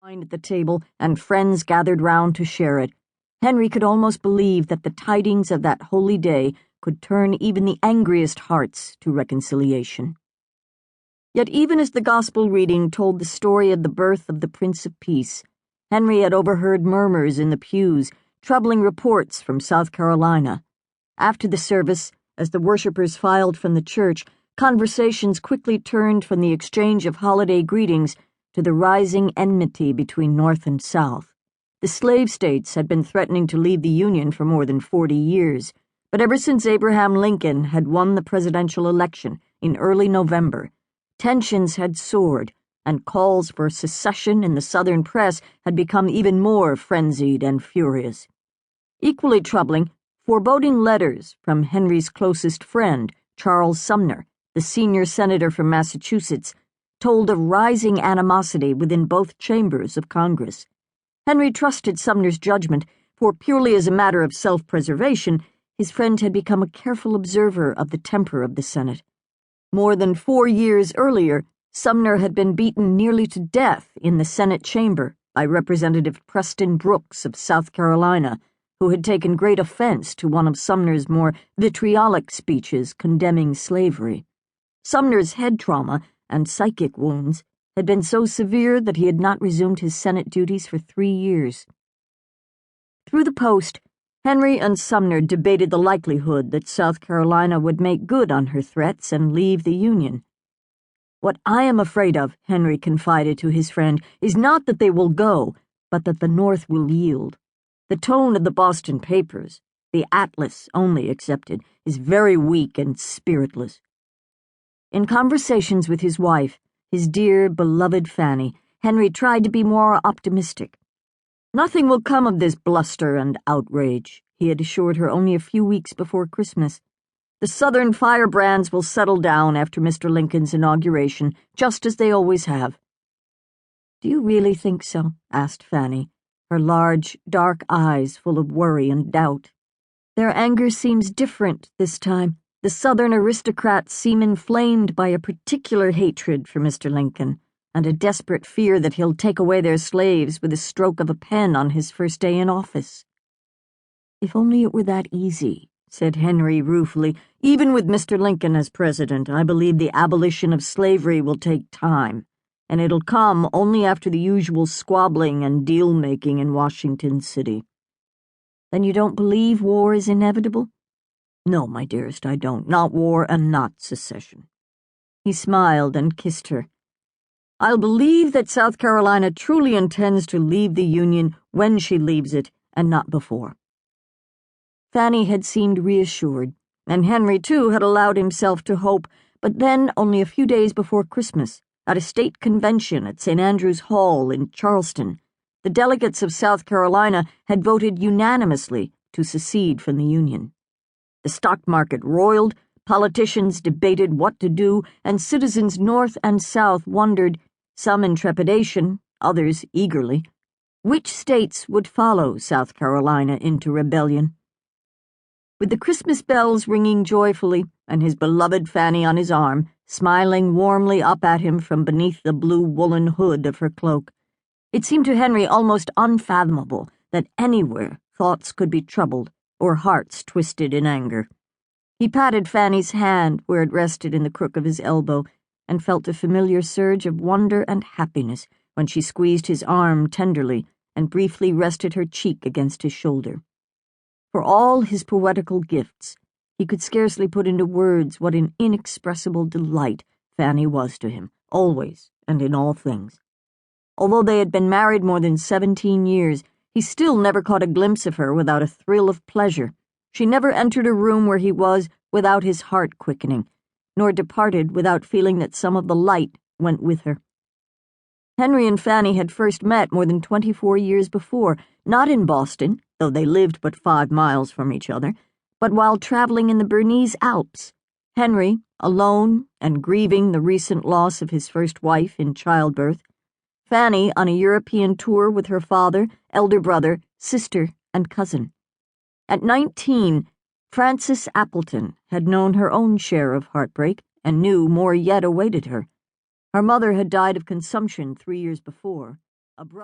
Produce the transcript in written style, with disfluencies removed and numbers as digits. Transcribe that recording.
Wine at the table, and friends gathered round to share it. Henry could almost believe that the tidings of that holy day could turn even the angriest hearts to reconciliation. Yet even as the gospel reading told the story of the birth of the Prince of Peace, Henry had overheard murmurs in the pews, troubling reports from South Carolina. After the service, as the worshippers filed from the church, conversations quickly turned from the exchange of holiday greetings to the rising enmity between North and South. The slave states had been threatening to leave the Union for more than 40 years, but ever since Abraham Lincoln had won the presidential election in early November, tensions had soared, and calls for secession in the Southern press had become even more frenzied and furious. Equally troubling, foreboding letters from Henry's closest friend, Charles Sumner, the senior senator from Massachusetts, told of rising animosity within both chambers of Congress. Henry trusted Sumner's judgment, for purely as a matter of self-preservation, his friend had become a careful observer of the temper of the Senate. More than 4 years earlier, Sumner had been beaten nearly to death in the Senate chamber by Representative Preston Brooks of South Carolina, who had taken great offense to one of Sumner's more vitriolic speeches condemning slavery. Sumner's head trauma and psychic wounds had been so severe that he had not resumed his Senate duties for 3 years. Through the post, Henry and Sumner debated the likelihood that South Carolina would make good on her threats and leave the Union. "What I am afraid of," Henry confided to his friend, "is not that they will go, but that the North will yield. The tone of the Boston papers, the Atlas only excepted, is very weak and spiritless." In conversations with his wife, his dear, beloved Fanny, Henry tried to be more optimistic. "Nothing will come of this bluster and outrage," he had assured her only a few weeks before Christmas. "The Southern firebrands will settle down after Mr. Lincoln's inauguration, just as they always have." "Do you really think so?" asked Fanny, her large, dark eyes full of worry and doubt. "Their anger seems different this time. The Southern aristocrats seem inflamed by a particular hatred for Mr. Lincoln, and a desperate fear that he'll take away their slaves with a stroke of a pen on his first day in office." "If only it were that easy," said Henry ruefully. "Even with Mr. Lincoln as president, I believe the abolition of slavery will take time, and it'll come only after the usual squabbling and deal-making in Washington City." "Then you don't believe war is inevitable?" "No, my dearest, I don't. Not war and not secession." He smiled and kissed her. "I'll believe that South Carolina truly intends to leave the Union when she leaves it, and not before." Fanny had seemed reassured, and Henry, too, had allowed himself to hope, but then, only a few days before Christmas, at a state convention at St. Andrew's Hall in Charleston, the delegates of South Carolina had voted unanimously to secede from the Union. The stock market roiled, politicians debated what to do, and citizens north and south wondered, some in trepidation, others eagerly, which states would follow South Carolina into rebellion. With the Christmas bells ringing joyfully, and his beloved Fanny on his arm, smiling warmly up at him from beneath the blue woolen hood of her cloak, it seemed to Henry almost unfathomable that anywhere thoughts could be troubled or hearts twisted in anger. He patted Fanny's hand where it rested in the crook of his elbow, and felt a familiar surge of wonder and happiness when she squeezed his arm tenderly and briefly rested her cheek against his shoulder. For all his poetical gifts, he could scarcely put into words what an inexpressible delight Fanny was to him, always and in all things. Although they had been married more than 17 years, he still never caught a glimpse of her without a thrill of pleasure. She never entered a room where he was without his heart quickening, nor departed without feeling that some of the light went with her. Henry and Fanny had first met more than 24 years before, not in Boston, though they lived but 5 miles from each other, but while traveling in the Bernese Alps. Henry, alone and grieving the recent loss of his first wife in childbirth, Fanny on a European tour with her father, elder brother, sister, and cousin. At 19, Frances Appleton had known her own share of heartbreak and knew more yet awaited her. Her mother had died of consumption 3 years before. A brother